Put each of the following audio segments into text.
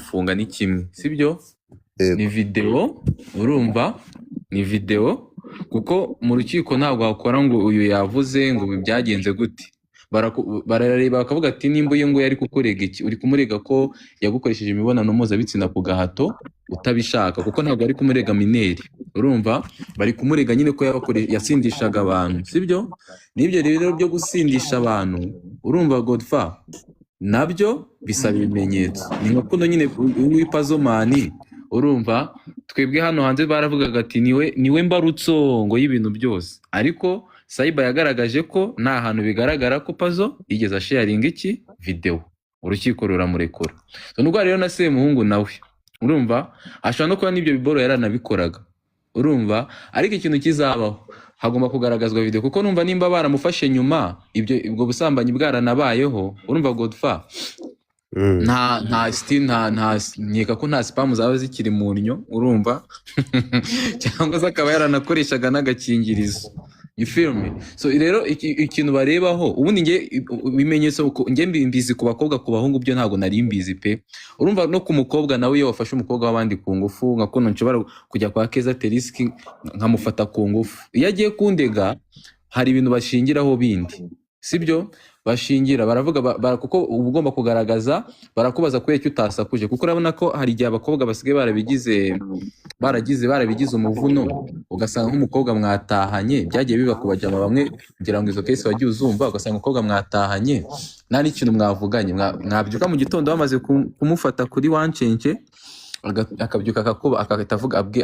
bamufunga ni kimwe sibyo ni yego video urumva ni video kuko mu rukiko ntabwo wakora ngo uyu yavuze ngo ibi byagenze gute barareba bakavuga ati nimba uyu nguyu ari kukurega iki uri kumurega ko yagukoresheje imibonano mpuzabitsina ku gahato utabishaka kuko ntabwo ari kumurega mineri urumva bari kumurega nyine ko yasindishaga abantu sibyo n'ibyo rero byo gusindisha abantu urumva Godfa nabyo bisaba ibimenyetso ni nka kuno nyine w'ipazomani urumva twebwe hano hanze baravugaga ati niwe mbarutso ngo y'ibintu byose ariko Saiba yagaragaje ko nta hantu bigaragara ko Pazo yigeze sharinga iki video urukiko ruramurekura so nubwo rero na Semuhungu nawe urumva ashobora no kuba n'ibyo biboro yaranabikoraga urumva ariko ikintu kizabaho hagomba kugaragazwa video kuko numva nimba baramufashe nyuma ubwo busambanyi bwaranabayeho urumva Godfa nta nkeka ko nta spam zaba zikiri mu nnyo urumva cyangwa se akaba yaranakoreshaga n'agakingirizo you feel me so rero ikintu barebaho ubundi bimenyetso nge mbizi ku bakobwa ku bahungu byo ntago nari mbizi pe urumva no ku mukobwa nawe iyo wafashe umukobwa w'abandi ku ngufu nka kono nshobora kujya kwa Keza Teriski nkamufata ku ngufu iyo agiye kundega hari ibintu bashingiraho bindi sibyo bashingira baravuga kuko ugomba kugaragaza barakubaza ko icyo utasakuje kuko urabona ko hari igihe abakobwa basigaye barabigize umuvuno ugasanga nk'umukobwa mwatahanye byagiye biba ku bajama bamwe kugira ngo izo case wagiye uzumva ugasanga umukobwa mwatahanye nta n'ikintu mwavuganye mwabyuka mu gitondo bamaze kumufata kuri wancenke akabyuka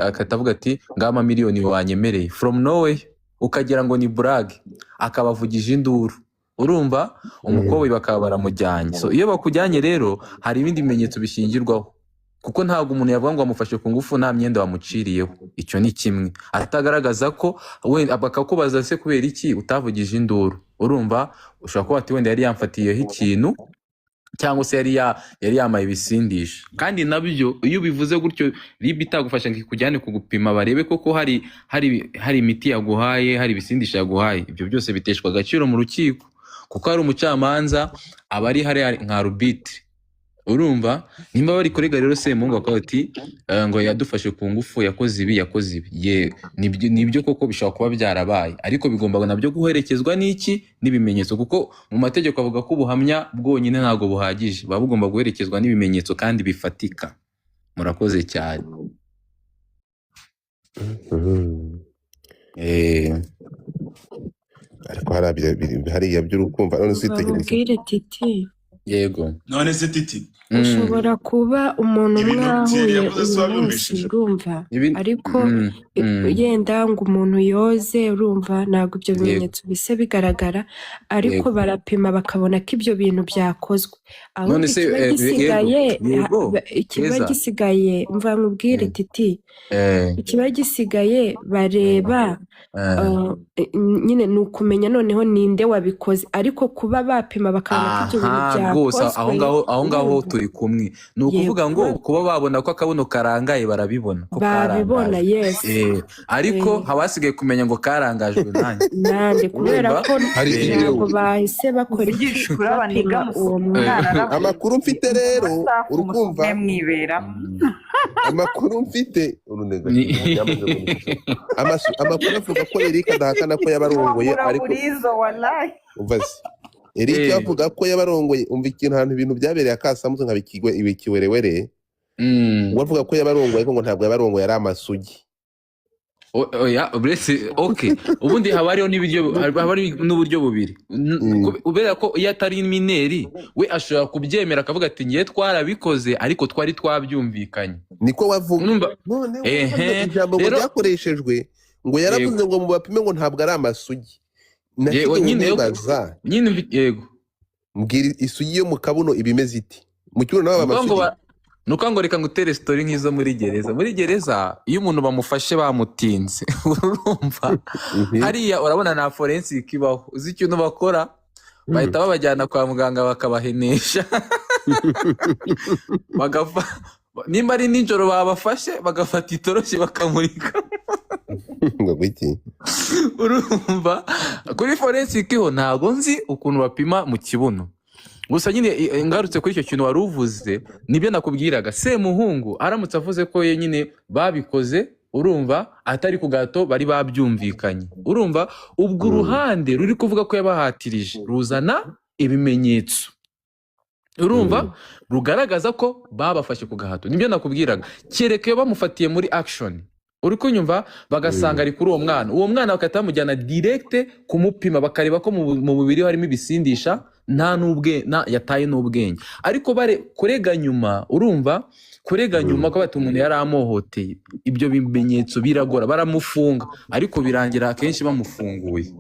akatavuga ati ngama miliyoni wanyemereye from nowhere ukagira ngo ni brag akabavugije induru urumva umukobwa bakaba baramujyanye so iyo bakujyanye rero hari ibindi bimenyetso bishingirwaho kuko ntabwo umuntu yavuga ngo amufashe ku ngufu nta myenda wamuciriyeho icyo ni kimwe atagaragaza ko wenda bakakubaza se kubera iki utavugije induru urumva ushobora kuba ati wenda yari yamfatiyeho ikintu cyangwa se yari yamaye ibisindisha kandi nabyo iyo bivuze gutyo ribi itagufasha ngo ikujyane kugupima barebe koko hari imiti yaguhaye hari ibisindisha yaguhaye ibyo byose biteshwa agaciro mu rukiko kuko hari umucamanza aba ari hari nka arbitre urumva nimba bari kurega rero Semuhungu akaba ati ngo yadufashe ku ngufu yakoze ibi ye nibyo koko bishobora kuba byarabaye ariko bigomba nabyo guherekezwa n'iki n'ibimenyetso kuko mu mategeko avuga ko ubuhamya bwonyine ntago buhagije baba bugomba guherekezwa n'ibimenyetso kandi bifatika murakoze cyane ariko hariya by'urukumva none sitegereza Titi yego none se Titi ushobora kuba umuntu mwahuye uyu munsi urumva ariko yenda ngo umuntu yoze urumva ntabwo ibyo bimenyetso bise bigaragara ariko barapima bakabona ko ibyo bintu byakozwe aho ikiba gisigaye mva nkubwire Titi ikiba gisigaye bareba nyine ni ukumenya noneho ninde wabikoze ariko kuba bapima bakabona ko ibyo bintu byakozwe aho ngaho turi kumwe ni ukuvuga ngo kuba babona ko akabuno karangaye barabibona babibona yes ariko habasigaye kumenya ngo karangajwe nanjye kubera ko ntabwo bahise bakora bapima uwo mwana amakuru mfite rero urukumva amakuru mfite amakuru avuga ko Eric adahakana ko yabarongoye ariko Eric avuga ko yabarongoye umva ikintu ahantu ibintu byabereye akasamutse nka ibikiwerewere wavuga ko yabarongoye ngo ntabwo yabarongoye ari amasugi oya brese okay ubundi haba hariho n'uburyo bubiri ubera ko iyo atari mineri we ashobora kubyemera akavuga ati ngiye twarabikoze ariko twari twabyumvikanye niko wavuga none ijambo ngo ryakoreshejwe ngo yaravuze ngo mu bapime ngo ntabwo ari amasugi nyine yego mbwira isugi yo mu kabuno ibimeze iti mu kibuno n'aba amasugi nuko ngo reka ngutere story nk'izo muri gereza iyo umuntu bamufashe bamutinze urumva hariya urabona na forensic ibaho uzi ikintu bakora bahita babajyana kwa muganga bakabahenesha nimba ari nijoro babafashe bagafata itoroshi bakamurika urumva kuri forensic ho ntago nzi ukuntu bapima mu kibuno gusa nyine ngarutse kuri icyo kintu wari uvuze nibyo nakubwiraga Semuhungu aramutse avuze ko nyine babikoze urumva atari ku gato bari babyumvikanye urumva ubwo uruhande ruri kuvuga ko yabahatirije ruzana ibimenyetso urumva rugaragaza ko babafashe ku gahato nibyo nakubwiraga kereka iyo bamufatiye muri action uri kunyumva bagasanga ari kuri uwo mwana bakahita bamujyana direct kumupima bakareba ko mu mubiri harimo ibisindisha nta yataye n'ubwenge ariko kurega nyuma urumva kurega nyuma ko bati umuntu yari amohoteye ibyo bimenyetso biragora baramufunga ariko birangira akenshi bamufunguye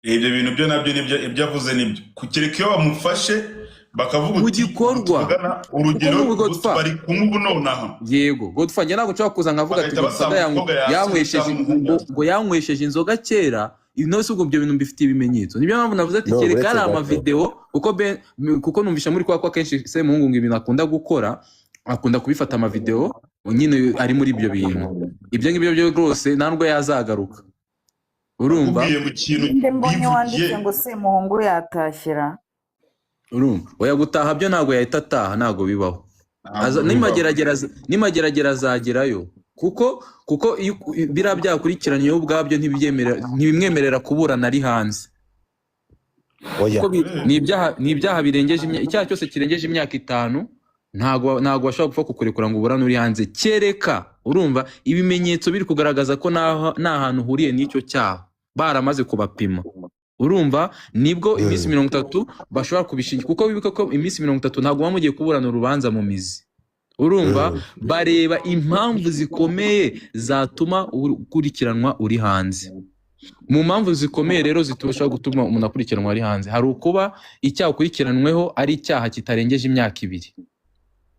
ibyo bintu byo nabyo ibyo avuze nibyo kukereka iyo bamufashe bakavuga uti urugero bari kumwe ubu nonaha yego Godfather njye ntabwo nshobora kuza nkavuga ati yanywesheje inzoga kera inose ubwo ibyo bintu mbifitiye ibimenyetso nibyo mpamvu navuze ati kereka ari amavideo kuko numvisha muri kwa akenshi Semuhungu ngo ibintu akunda gukora akunda kubifata amavideo nyine ari muri ibyo bintu ibyo ngibyo byo rwose ntabwo yazagaruka urumva mbonye wanditse ngo Semuhungu yatashyira urumva oya gutaha byo ntabwo yahita ataha ntabwo bibaho nimageragera azagerayo kuko biriya byakurikiranye ubwabyo ntibimwemerera kuburana ari hanze ni ibyaha birengeje icyaha cyose kirengeje imyaka 5 ntabwo bashobora gupfa kukurekura ngo uburane uri hanze kereka urumva ibimenyetso biri kugaragaza ko nta hantu uhuriye n'icyo cyaha baramaze kubapima urumva nibwo iminsi 30 bashobora kubishingira kuko bibuka ko iminsi 30 ntabwo bamugiye kuburana urubanza mu mizi urumva bareba impamvu zikomeye zatuma ukurikiranwa uri hanze mu mpamvu zikomeye rero zitubasha gutuma umuntu akurikiranwa ari hanze hari ukuba icyaha ukurikiranweho ari icyaha kitarengeje imyaka 2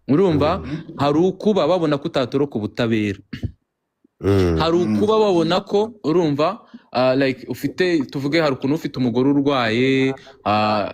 urumva hari ukuba babona ko utatoroka ubutabera hari ukuba babona ko urumva like ufite tuvuge hari ukuntu ufite umugore urwaye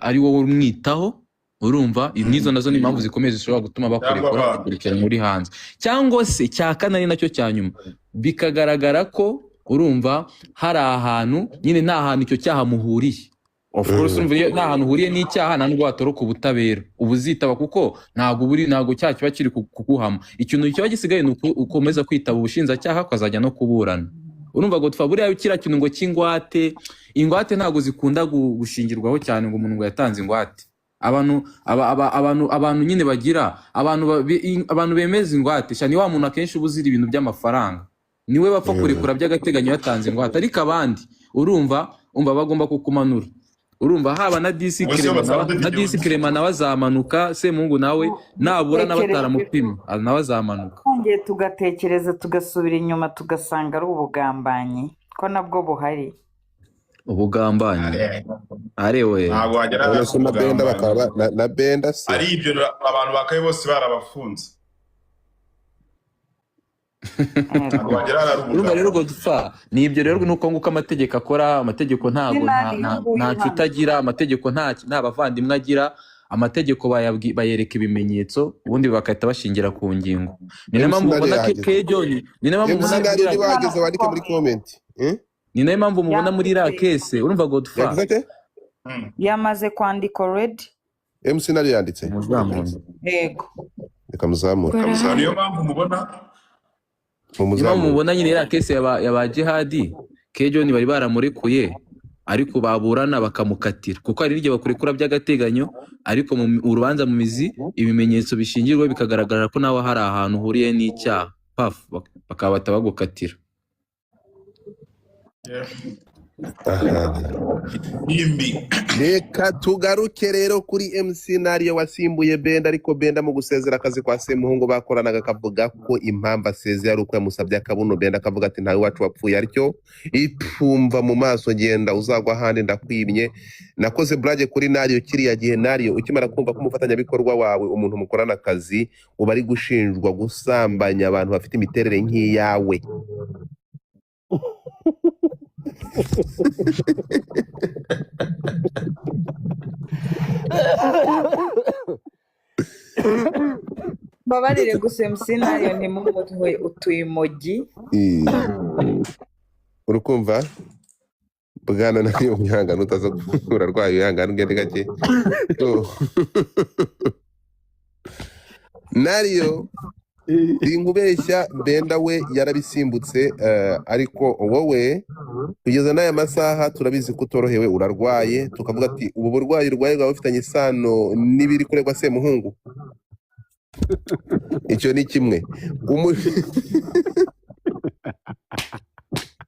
ari wowe umwitaho urumva nizo nazo ni impamvu zikomeye zishobora gutuma bakurekura gukurikirana muri hanze cyangwa se cyakana ni nacyo cyanyuma bikagaragara ko urumva hari ahantu nyine nta hantu icyo cyaha muhuriye of course nta hantu uhuriye n'icyaha nta nubwo watoroka ubutabera ubuzitaba kuko ntabwo cyaha kiba kiri kuguhama ikintu kiba gisigaye ni ukomeza kwitaba ubushinjacyaha ukazajya no kuburana urumva Godfather buriya kiriya kintu ngo ingwate ntabwo zikunda gushingirwaho cyane ngo umuntu ngo yatanze ingwate abantu nyine bagira abantu bemeza ingwate cyane wa muntu akenshi ubuzira ibintu by'amafaranga niwe bapfa kurekura by'agateganyo yatanze ingwate ariko abandi urumva bagomba kukumanura urumva haba na disikrema nawe azamanuka Semuhungu nawe nabura n'abataramupima nawe azamanuka twongeye tugatekereza tugasubira inyuma tugasanga ari ubugambanyi ko nabwo buhari ubugambanyi arewe ntabwo wagera na Benda se ari ibyo abantu bakaye bose barabafunze urumva rero Godfather ni ibyo rero nuko nguko amategeko akora amategeko ntago nta nshuti amategeko nta bavandimwe agira amategeko bayereka ibimenyetso ubundi bakahita bashingira ku ngingo ni nayo mpamvu mubona Kejoni ni nayo mpamvu mubona muri iriya kese urumva Godfather yamaze kwandika already MC nari yanditse yego reka muzamura niyo mpamvu mubona nyine iriya kese yaba Jihad Kejoni bari baramurekuye ariko baburana bakamukatira kuko hari n'igihe bakurekura by'agateganyo ariko mu urubanza mu mizi ibimenyetso bishingirwa bikagaragara ko nawe hari ahantu uhuriye n'icyaha bakaba bagukatira reka tugaruke rero kuri MC Nariyo wasimbuye Benda ariko Benda mu gusezera akazi kwa Semuhungu bakoranaga akavuga ko impamvu asezeye ari uko yamusabye akabuno Benda akavuga ati ntawe wacu wapfuye aricyo ipfumva mu maso genda uzagwa ahandi ndakwimye nakoze brage kuri Nariyo kiriya gihe Nariyo ukimara kumva ko umufatanyabikorwa wawe umuntu mukorana akazi uba ari gushinjwa gusambanya abantu bafite imiterere nk'iyawe babarire gusa MC Nariyo ni mu utuimoji urukumva bwana nayo wihangana utaza kuvura rwayo wihangana ugende gake Nariyo inkubeshya Benda we yarabisimbutse ariko wowe kugeza n'aya masaha turabizi ko utorohewe urarwaye tukavuga ati ubu burwayi urwaye bwaba bufitanye isano n'ibiri kuregwa Semuhungu icyo ni kimwe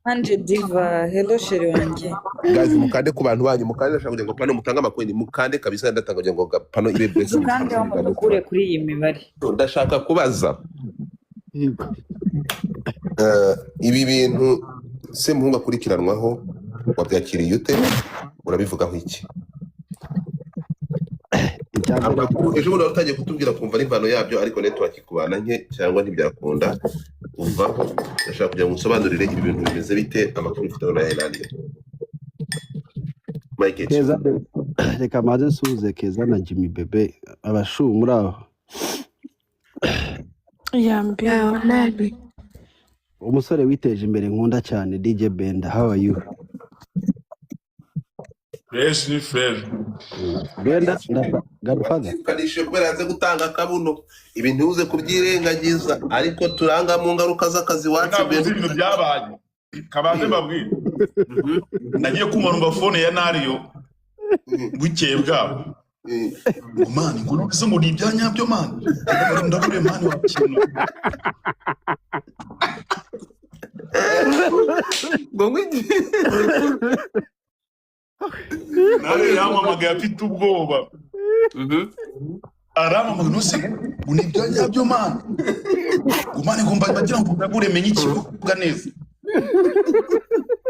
Anje Diva, hello sheri wanjye. Guys, mukande ku bantu banyu mukande ndashaka kugira ngo pano mutanga amakweni mukande kabisa ndatanga kugira ngo pano ibe best Kandi aho mukure kuri iyi mibare. ndashaka kubaza ibi bintu Semuhungu akurikiranwaho wabyakiriye ute urabivugaho iki ejo bundi utagiye kutubwira kumva n'imvano yabyo ariko network ikubana nke cyangwa ntibyakunda umvaho ndashaka kugira ngo usobanurire ibi bintu bimeze bite amakuru ufite na Irlande Mike Keza reka maze nsuze Keza na Jimmy Bebe abashu muri aho Yambia nabi. umusore witeje imbere nkunda cyane DJ Benda how are you fresh ni fresh Benda Godfather kanishe kubera yanze gutanga akabuno ibintu uze kubyirengagiza ariko turanga mu ngaruka z'akazi wacu Benda ibintu byabaye kabanze babwire nagiye kumanura phone ya Nariyo bukeye bwabo man ngo nise ngo ni ibyanyabyo man ndabure man wa kintu ngo ngwiki Nari yamamagaye afite ubwoba aramamaga nose ngo ni ibyanyabyo man umane ngo mbagira ngo ndabure menye ikivuga neza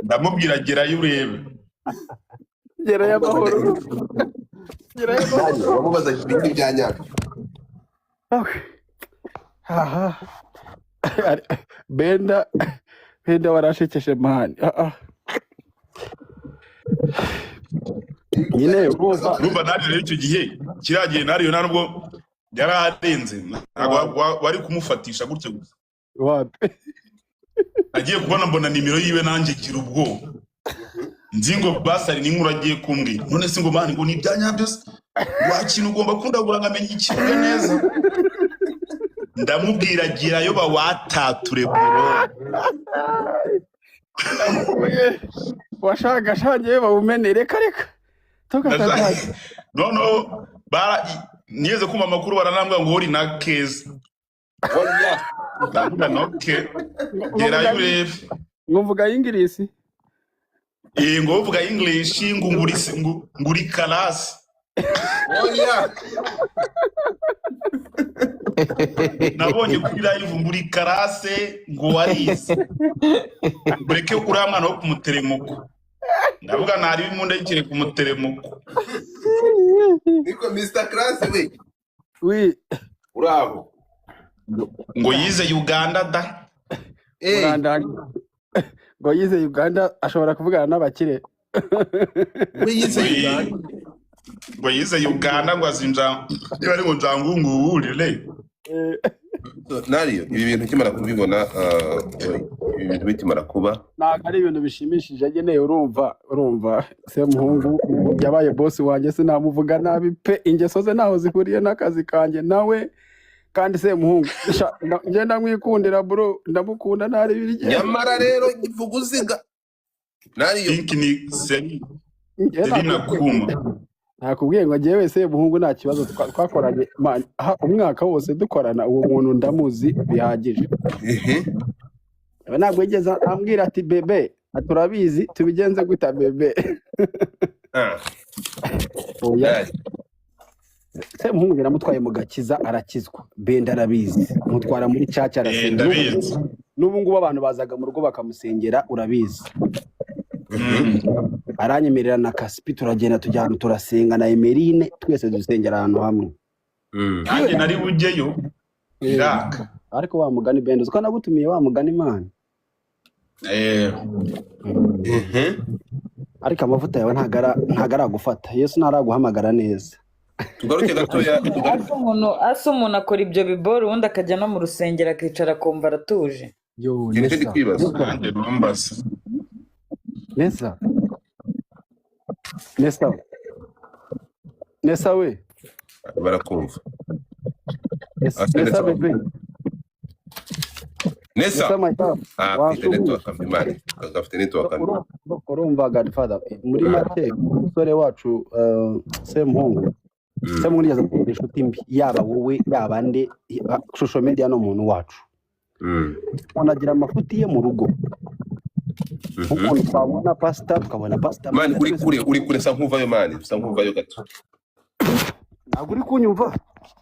ndamubwira gerayo urebe gerayo amahoro bamubaza ibintu byanyabyo aha Benda warashekeshe mani nyine urumva Nari rero icyo gihe kiragiye Nariyo ntabwo yararenze wari kumufatisha gutyo gusa wapi agiye kubona mbona nimero yiwe nanjye gira ubwoba nzi ngo basari n'inkuru agiye kumbwira none se ngo mani ngo ni ibyanyabyo wakintu ugomba kundagura nkamenya ikivuga neza ndamubwira girayo bawatature bro washaka shangiye bawumenere reka tukatazaje no niyeze kuma makuru baranambwa ngo uri na Keza ndavuga noke gerayo urebe ngovuga ingirisi ngo uvuga English nguri kalasi nabonye kuri live nguri karase ngo warize bureke uriya mwana wo kumuteremuko ndavuga ntari bimunda yikire kumuteremuko niko Mr Class oui urabo ngo yize Uganda da ngo yize Uganda ashobora kuvugana n'abakire ngo yize Uganda ngo azinja bari ngo njangungu urire Nariyo ibi bintu kimara kubibona ibi bintu bitimara kuba ntabwo ari ibintu bishimishije ageneye urumva Semuhungu yabaye boss wanjye sinamuvuga nabi pe ingeso ze naho zihuriye n'akazi kanjye nawe kandi Semuhungu ngenda mwikundira bro ndamukunda ntari birye nyamara rero ivuga uziga Nariyo ni seri nakuma nakubwiye ngo njyewe Semuhungu nta kibazo twakoranye umwaka wose dukorana uwo muntu ndamuzi bihagije ntabwo yigeze ambwira ati bebe turabizi tubigenze guta bebe Semuhungu naramutwaye mu gakiza arakizwa Benda arabizi mutwara muri caca arasenga n'ubu ngubu abantu bazaga mu rugo bakamusengera urabizi aranyemerera na Kasipi turagenda tujyana turasenga na Emerine twese dusengera ahantu hamwe nanjye nari bujyeyo iraka ariko wa mugani Benda uko nagutumiye wa mugani Imana ariko amavuta yawe ntago aragufata Yesu ntaraguhamagara neza tugaruke gatoya asa umuntu akora ibyo biboro ubundi akajya no mu rusengero akicara akumva aratuje yo ndi kwibaza nanjye numbaza neza Nesa we barakumva. Nesa bebe Nesa Mayitaha afite network amimari agafite network urumva Godfather muri make umusore wacu Semuhungu yigeze kugira inshuti mbi yaba wowe yaba nde social media no muntu wacu unagira amafuti ye mu rugo ukuntu twabona pastor tukabona pastor mani uri kure sa nkuvayo mani sa nkuvayo gato ntabwo uri kunyumva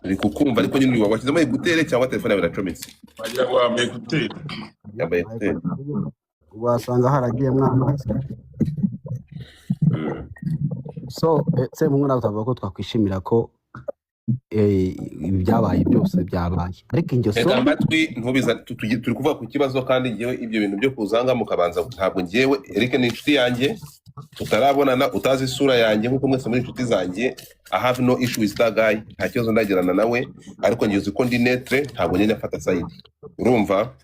uri kukumva ariko nyine washizemo igutere cyangwa telefone yawe iracometse wagira ngo wambaye igutere yambaye igutere wasanga haragiye mwana so Semuhungu nawe utavuga ko twakwishimira ko ibyabaye byose byabaye ariko ingeso amatwi ntubiza turi kuvuga ku kibazo kandi ngewe ibyo bintu byo kuzanga mukabanza ntabwo ngewe Eric ni inshuti yanjye tutarabonana utazi isura yanjye nkuko mwese muri inshuti zanjye I have no issue with that guy nta kibazo ndagirana nawe ariko ngeze ko ndi netre ntabwo nyine afata side urumva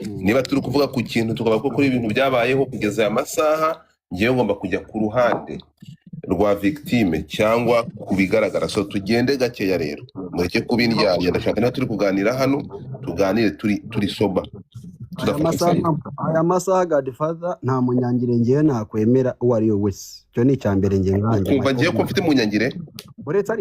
niba turi kuvuga ku kintu tukavuga ko kuri ibintu byabayeho kugeza aya masaha ngewe ngomba kujya ku ruhande rwa victime cyangwa kubigaragara so tugende gakeya rero mureke kubindyanya ndashaka niba turi kuganira hano tuganire turi soba aya masaha Godfather nta munyangire ngewe nakwemera uwo ari we wese cyo ni icya mbere ngewe nkanjye kumva ngewe ko mfite munyangire uretse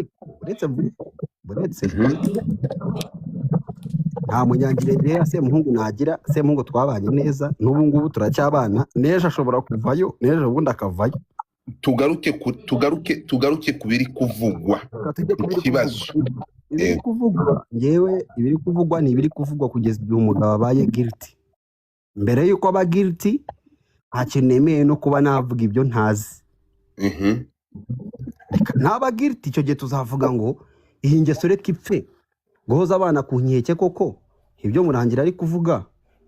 nta munyangire ngewe Semuhungu nagira Semuhungu twabanye neza n'ubu ngubu turacyabana nejo ashobora kuvayo nejo ubundi akavayo tugaruke kubiri kuvugwa ikibazo ibiri kuvugwa ngewe ibiri kuvugwa ni ibiri kuvugwa kugeza igihe umugabo abaye guilty mbere yuko aba guilty hakenemeye no kuba navuga ibyo ntazi ntaba guilty icyo gihe tuzavuga ngo iyi ngeso reka ipfe guhoza abana ku nkeke koko ibyo murangira ari kuvuga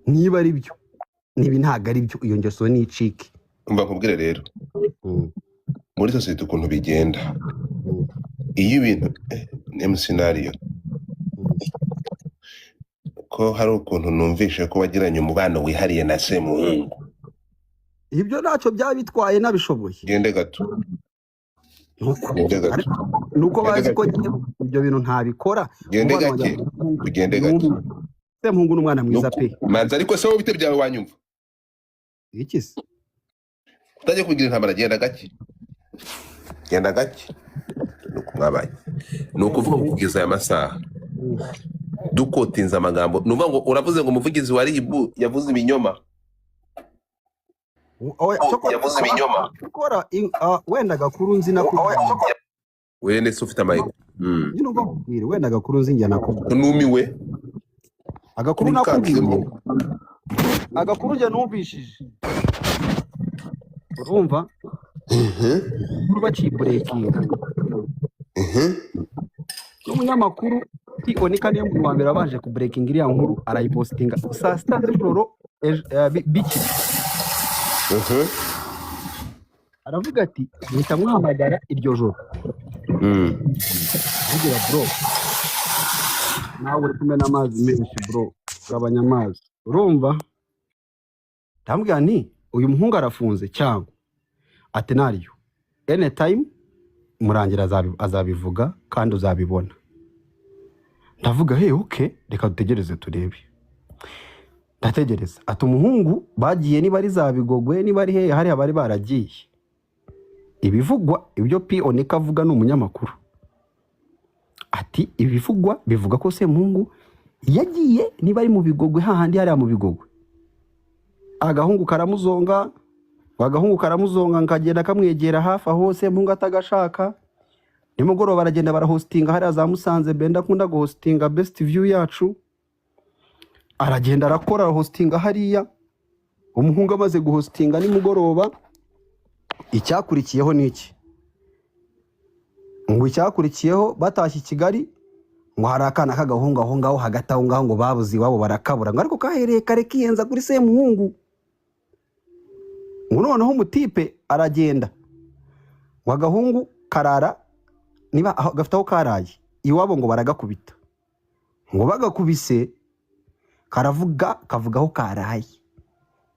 niba ari byo nibi ntago ari byo iyo ngeso ni icike mba nkubwire rero muri sosiyete ukuntu bigenda iyo ibintu ni scenario ko hari ukuntu numvishe ko wagiranye umubano wihariye na Semuhungu ibyo ntacyo byaba bitwaye nabishoboye gende gato nuko bazi ko ibyo bintu ntabikora gende gake tugende gake Semuhungu n'umwana mwiza pe manza ariko se wowe bite byawe wanyumva iki se utajya kugira intambara genda gake nuko mwabaye nuko uvuga kugeza aya masaha dukotinza amagambo nuvuga ngo uravuze ngo umuvugizi wa RIB yavuze ibinyoma yavuze ibinyoma ukora wenda gakuru nzi nako wene se ufite amayiko nyine uva kubwira wenda gakuru nzi njya nako numiwe agakuru nakubwiye agakuru njya numvishije urumva baciye breaking n'umunyamakuru Onika niyo mu wa mbere abanje ku breaking iriya nkuru arayipostinga saa sita z'ijoro biki aravuga ati mpita muhamagara iryo joro avugira bro nawe uri kumena amazi menshi bro gabanya amazi urumva ndambwira nti uyu muhungu arafunze cyangwa ati nariyo anytime murangira azabivuga kandi uzabibona ndavuga hey okay reka dutegereze turebe ndategereza ati umuhungu bagiye niba ari za Bigogwe niba ari hari abari baragiye ibivugwa ibyo Onika avuga n'umunyamakuru ati ibivugwa bivuga ko Semuhungu yagiye niba ari mu Bigogwe hahandi hari mu Bigogwe agahungu karamuzonga nkagenda kamwegera hafi aho Semuhungu atagashaka nimugoroba baragenda barahostinga hari za Musanze Benda akunda guhostinga best view yacu aragenda arakora hostinga hariya umuhungu amaze guhostinga nimugoroba icyakurikiyeho niki ngo icyakurikiyeho batashye Kigali ngo hari akana k'agahungu aho ngaho hagati aho ngaho ngo babuze iwabo barakabura ngo ariko kahereye kare kiyenza kuri Semuhungu ngo noneho umutipe aragenda ngo agahungu karara niba gafite aho karaye iwabo ngo baragakubita ngo bagakubise kavuga aho karaye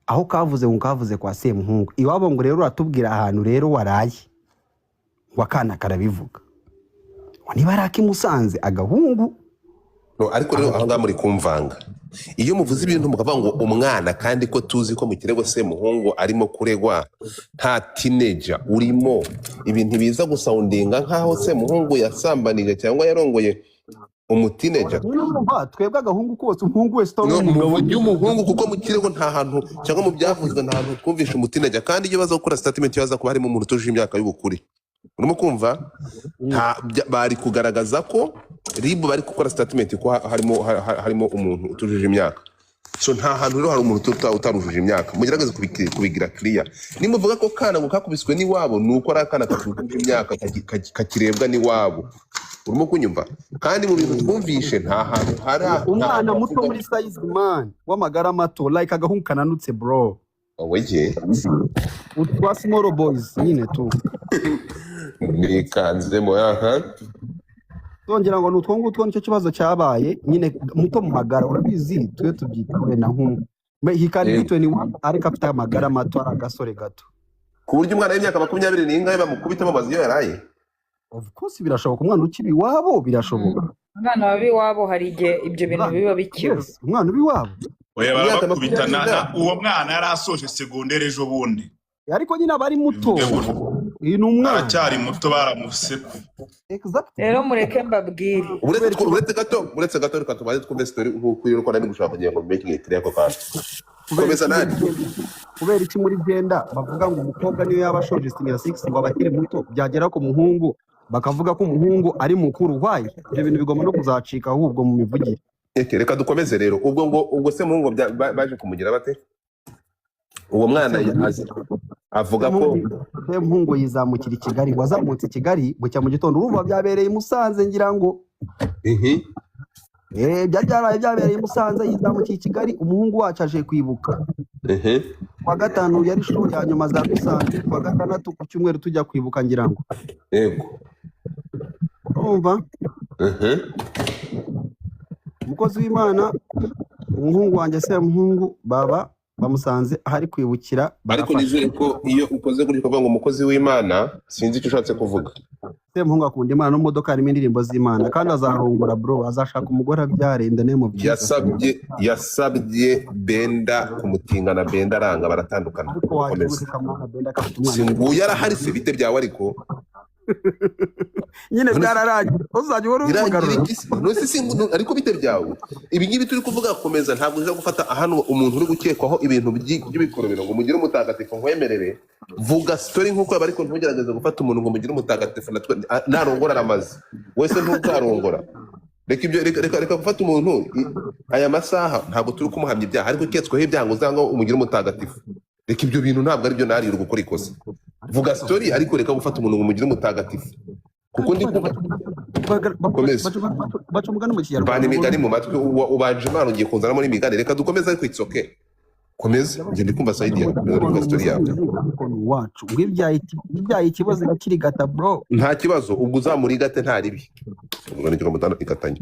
aho kavuze ngo kavuze kwa Semuhungu iwabo ngo rero uratubwira ahantu rero waraye wakana karabivuga niba araki Musanze agahungu no ariko rero aho ngaho muri kumvanga iyo muvuze ibintu mukavuga ngo umwana kandi ko tuzi ko mu kirego Semuhungu arimo kuregwa nta teenager urimo ibintu biza gusoundinga nkaho Semuhungu yasambanije cyangwa yarongoye umutineja twebwe agahungu kose umuhungu wese no umugabo y'umuhungu kuko mu kirego nta hantu cyangwa mu byavuzwe nta hantu twumvisha umutineja kandi iyo baza gukora statement yaza kuba harimo umuntu tuje imyaka y'ubukuri urimo kumva bari kugaragaza ko ribu bari gukora statement ko harimo umuntu utujuje imyaka so nta hantu rero hari umuntu utarujuje imyaka mugerageze kubigira clear nimuvuga ko kana ngo kakubiswe ni wabo nuko ari akana katujuje imyaka kakirebwa ni wabo urimo kunyumva kandi mu bintu twumvishe nta hantu hari umwana muto muri size man w'amagara mato like agahungu kananutse bro oweje utwa small boys nyine tu nikanzemo yaha tongera ngo nutwo ngutwo nicyo kibazo cyabaye nyine muto mu magara urabizi twe tubyitwe na nkumwe hikari bitwe ni ariko afite amagara mato ari agasore gato ku buryo umwana w'imyaka 20 n'ingahe bamukubitamo amazi yo yaraye of course birashoboka umwana ukiri wabo birashoboka umwana wabi wabo hari igihe ibyo bintu biba bikiba umwana ubi wabo oya barabakubitana uwo mwana yari asoje segondere ejo bundi ariko nyine abari muto iyi ni umwana aracyari muto baramuseka rero mureke mbabwire uretse gato reka tubaze twumve story nk'uko iyo ukora gushaka kugira ngo making it yako kandi komeza nani kubera iki muri genda bavuga ngo umukobwa niyo yaba ashoje senior 6 ngo abakiri muto byagera ko umuhungu bakavuga ko umuhungu ari mukuru wayi ibyo bintu bigomba no kuzacika ahubwo mu mivugire reka dukomeze rero ubwo se muhungu baje kumugira bate uwo mwana avuga ko muhungu yizamukira i Kigali wazamutse i Kigali bucya mu gitondo urumva byabereye i Musanze ngira ngo byabereye i Musanze yizamukiye i Kigali umuhungu wacu aje kwibuka kwa gatanu yari shuri ya nyuma za Musanze kwa gatandatu ku cyumweru tujya kwibuka ngira ngo yego urumva umukozi w'Imana umuhungu wanjye Semuhungu baba bamusanze ahari kwibukira ariko nizere ko iyo ukoze kuri kuvuga ngo umukozi w'Imana sinzi icyo ushatse kuvuga Semuhungu akunda Imana no modoka harimo indirimbo z'Imana kandi azarongora bro azashaka umugore abyare ndane mu yasabye Benda kumutingana Benda aranga baratandukana ariko waje kamana Benda akafite umwana singuye arahari se bite byawe ariko nyine byararagiye uzajya wari umugarura ariko bite byawe ibi ngibi turi kuvuga komeza ntabwo uza gufata hano umuntu uri gukekwaho ibintu by'ibikorobero ngo mugire umutagatifu nkwemerere vuga story nkuko yaba ariko ntugerageze gufata umuntu ngo mugire umutagatifu narongora aramaze wese ntukarongora reka gufata umuntu aya masaha ntabwo turi kumuhamya ibyaha ariko uketsweho ibyaha ngo uzanga umugire umutagatifu reka ibyo bintu ntabwo ari byo nari uri gukora ikosa vuga story ariko reka gufata umuntu ngo mugire umutagatifu kuko ndi komeza baca umugani mu Kinyarwanda bana imigani mu matwi ubanje Imana ugiye kunzanamo n'imigani reka dukomeze ariko it's okay komeza njye ndi kumva side ya story yawe wacu ngibyaye ikibazo kiri gata bro nta kibazo ubwo uzamurigate nta ribi ubwo ni kigo ikatanye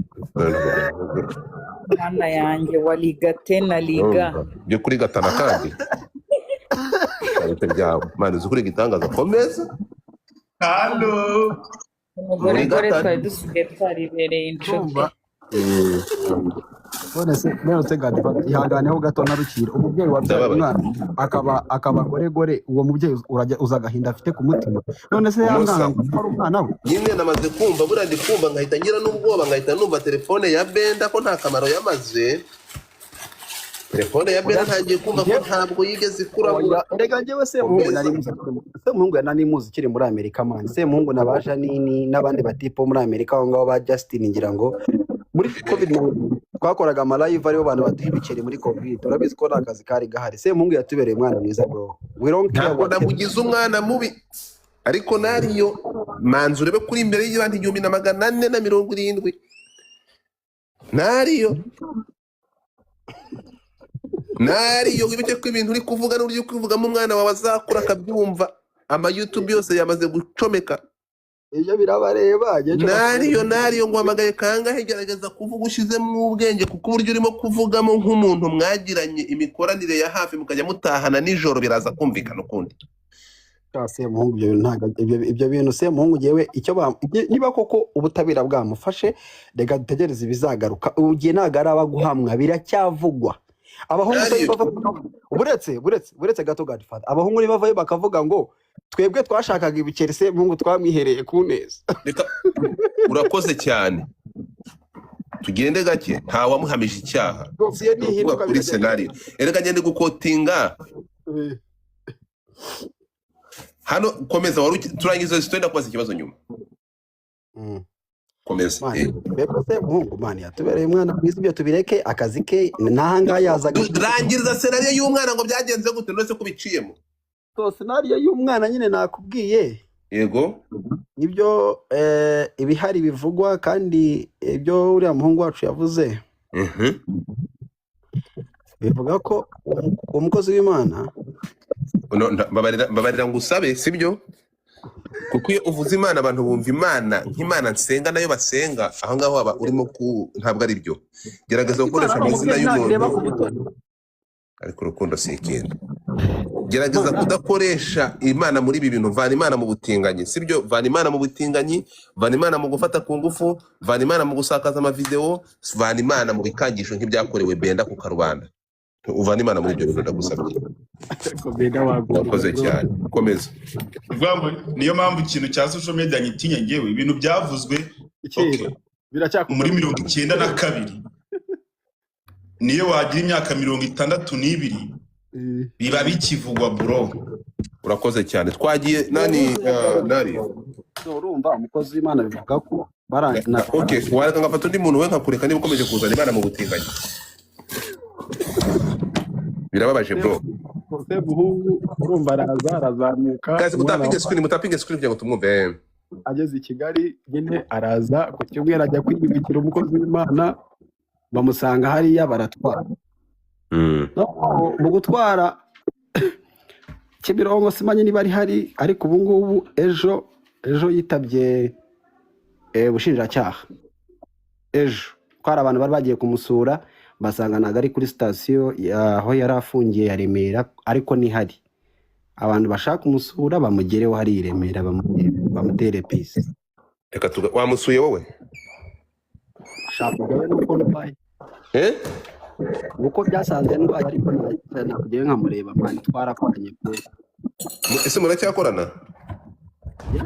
mwana yanjye waligate na liga byo kuri gatana kandi ariko byawe Mana uzi kuri gitangaza komeza halo umugore twari dusigaye twaribereye inshuti none se gadi ihanganeho gato narukira umubyeyi wabyaye umwana akaba gore uwo mubyeyi uza agahinda afite ku mutima none se yamwana ngo ari umwana we nyine namaze kumva buriya ndi kumva nkahita ngira n'ubwoba nkahita numva telefone ya Benda ko nta kamaro yamaze telefone ya Benda ntangiye kumva ko ntabwo yigeze ikurabura rega njyewe Semuhungu nari muzi kiri muri Amerika man Semuhungu na ba Janini n'abandi batipo muri Amerika aho ngaho ba Justin ngira ngo muri covid twakoraga ama live ariho abantu baduha ibiceri muri covid turabizi ko nakazi kari gahari Semuhungu yatubereye umwana mwiza bro ntabwo namugize umwana mubi ariko nariyo manzi urebe kuri imbere y'abandi 1470 nariyo wibuke ko ibintu uri kuvuga n'uburyo uri kuvugamo umwana wawe azakura akabyumva ama YouTube yose yamaze gucomeka ibyo birabareba nariyo ngo hamagaye kangahe gerageza kuvuga ushizemo ubwenge kuko uburyo urimo kuvugamo nk'umuntu mwagiranye imikoranire ya hafi mukajya mutahana nijoro biraza kumvikana ukundi Semuhungu ibyo bintu Semuhungu yewe niba koko ubutabera bwamufashe reka dutegereze ibizagaruka ugiye nagaraba guhamwa biracyavugwa abahungu buretse gato Godfather abahungu ni bavayo bakavuga ngo twebwe twashakaga ibikeri Semuhungu twamwihereye ku neza urakoze cyane tugende gake nta wamuhamije icyaha kuri scenario erega ngende gukotinga hano komeza turangiza sitenda kubaza ikibazo nyuma komeza beko Semuhungu mani yatubereye umwana mwiza ibyo tubireke akazi ke nahanga yazaga rangiriza scenario y'umwana ngo byagenze gute ndetse kubiciyemo so scenario y'umwana nyine nakubwiye yego ibyo ibihari bivugwa kandi ibyo uriya muhungu wacu yavuze bivuga ko umukozi w'Imana babarira ngo usabe sibyo kuko iyo uvuze Imana abantu bumva Imana nk'Imana nsenga nayo basenga aho ngaho aba urimo ntabwo ari byo gerageza gukoresha amazina y'umuntu ariko urukundo si ikintu gerageza kudakoresha Imana muri ibi bintu vana Imana mu butinganyi sibyo vana Imana mu butinganyi vana Imana mu gufata ku ngufu vana Imana mu gusakaza amavideo vana Imana mu bikangisho nk'ibyakorewe Benda ku karubanda uvana Imana muri ibyo bintu ndagusabye wakoze cyane komeza niyo mpamvu ikintu cya social media nyitinya ngewe ibintu byavuzwe muri 92 niyo wagira imyaka 62 biba bikivugwa bro urakoze cyane twagiye nani urumva umukozi w'Imana bivuga ko barangana wareka ngafata undi muntu we nkakureka niba ukomeje kuzana Imana mu butinganyi birababaje bro Semuhungu urumva arazamuka kazi mutapinge screen kugira ngo tumwumve ageze i Kigali nyine araza ku cyumweru ajya kwiyibikira umukozi w'Imana bamusanga hariya baratwara mu gutwara Kimironko simanye niba ari hari ariko ubu ngubu ejo yitabye ubushinjacyaha ejo twara abantu bari bagiye kumusura basanga ntago ari kuri sitasiyo aho yari afungiye ya Remera ariko ni hari abantu bashaka umusura bamugereho hari i Remera bamutere pisi reka wamusuye wowe shaka gawe nuko ndwaye uko byasanze ndwaye ariko nakugiye nkamureba mani twarakoranye pe ese muracyakorana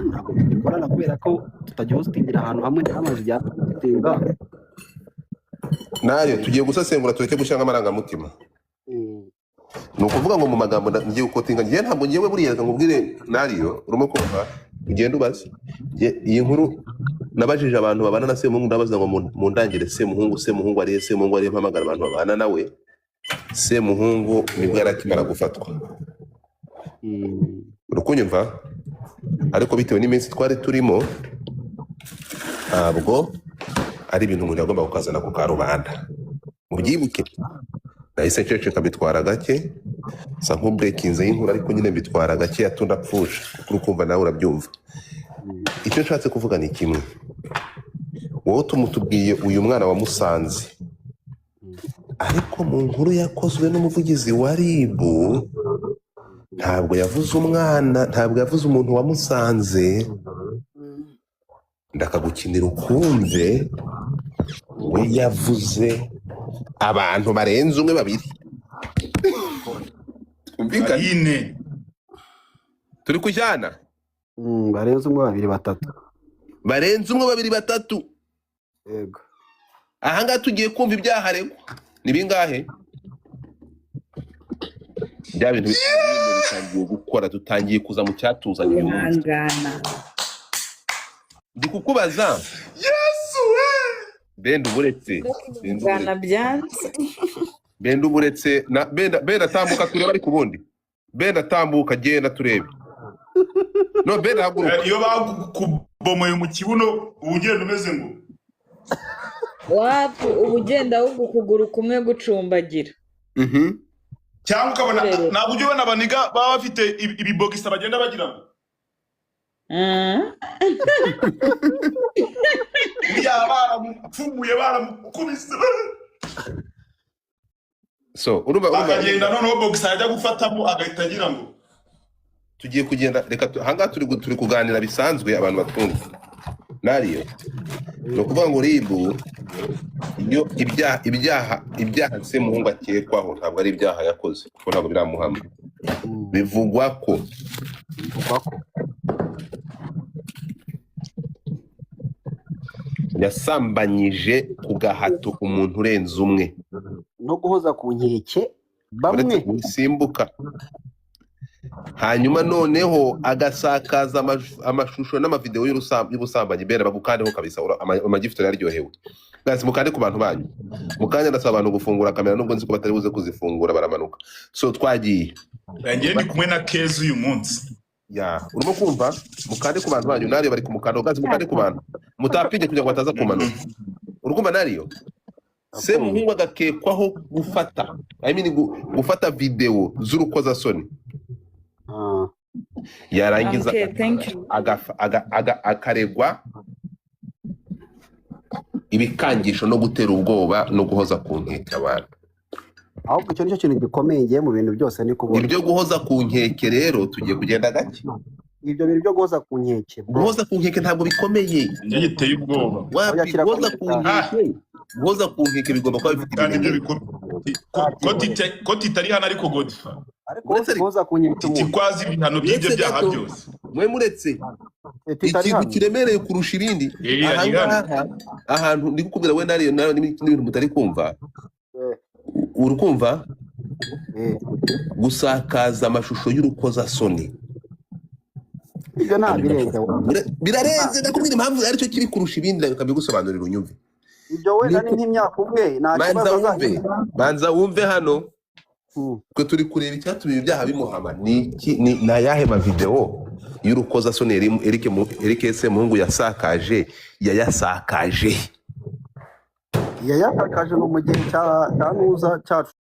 ntabwo dukorana kubera ko tutagiye hostingira ahantu hamwe n'amazi byatinga nayo tugiye gusesengura tureke gushanga amarangamutima ni ukuvuga ngo mu magambo ngiye gukotinga ngiye ntabwo ngiye buriya ngubwire nariyo urimo kumva ugenda ubaze iyi nkuru nabajije abantu babana na Semuhungu ndabaza ngo mu ndangire Semuhungu ari Semuhungu ari mpamagara abantu babana nawe Semuhungu nibwo yarakimara gufatwa urukunyumva ariko bitewe n'iminsi twari turimo ntabwo ari ibintu umuntu yagomba kukazana ku karubanda mubyibuke nahise nceceka mbitwara gake sa nk'ubrekinze y'inkuru ariko nyine mbitwara gake atunda pfusha kuko urukumva nawe urabyumva icyo nshatse kuvuga ni kimwe wowe tumutubwiye uyu mwana wamusanze ariko mu nkuru yakozwe n'umuvugizi wa RIB ntabwo yavuze umwana ntabwo yavuze umuntu wamusanze ndakagukinira ukumve we yavuze abantu barenze umwe babiri twumvikane turi kujyana barenze umwe babiri batatu barenze umwe babiri batatu yego ahangaha tugiye kumva ibyaha aregwa ni bingahe bya bintu bitangiye gukora tutangiye kuza mu cyatuzanye uyu munsi ndi kukubaza Yesu we Benda uburetse Benda uburetse na Benda tambuka turebe ari kubundi Benda tambuka genda turebe no Benda haguruka iyo bakubomoye mu kibuno ubugenda umeze ngo wapu ubugenda ahubwo ukuguru kumwe gucumbagira cyangwa ukabona ntabwo ujya ubona abaniga baba bafite ibibogisa bagenda bagira ngo baramupfumuye baramukubise so urumva akagenda noneho bogisa yajya gufatamo agahita agira ngo tugiye kugenda reka hanga turi kuganira bisanzwe abantu batumva nariyo no kuvuga ngo ribu iyo ibyaha Semuhungu akekwaho ntabwo ari ibyaha yakoze kuko ntabwo biramuhama bivugwa ko yasambanyije ku gahato umuntu urenze umwe no guhoza ku nkeke bamwe simbuka hanyuma noneho agasakaza amashusho n'amavideo y'ubusambanyi bera bagukandeho kabisa amagifito yaryohewe guys mukande ku bantu banyu mukanya ndasaba abantu gufungura kamera nubwo nzi ko batari buze kuzifungura baramanuka so twagiye ngiye ndi kumwe na Keza uyu munsi urimo kumva mukande ku bantu banyu nariyo bari ku mukando guys mukande ku bantu mutapinde kugira ngo bataza kumanuka urumva nariyo Semuhungu agakekwaho gufata video z'urukozasoni yarangiza akaregwa ibikangisho no gutera ubwoba no guhoza ku nkeke abantu. Ahubwo icyo nicyo kintu gikomeye ngiye mu bintu byose ni kubona ibyo guhoza ku nkeke rero tugiye kugenda gake. Ibyo bintu byo guhoza ku nkeke ntabwo bikomeye, njye giteye ubwoba. Guhoza ku nkeke bigomba kuba bifite ko titari hano ariko Godfa guhoza ku nkeke tikwazi ibihano by'ibyo byaha byose mwe muretse ikintu kiremereye kurusha ibindi ahantu ndi kukubwira we nariyo n'ibintu mutari kumva. Uri kumva gusakaza amashusho y'urukozasoni ibyo nta birarenze ndakubwira impamvu ari cyo kiri kurusha ibindi ndakabigusobanurira unyumve. Ibyo wenda ni nk'imyaka umwe banza wumve hano twe turi kureba icyatumye ibyaha bimuhama ni ayahe mavideo y'urukozasoni Eric Semuhungu yayasakaje no mu gihe cya nuza cyacu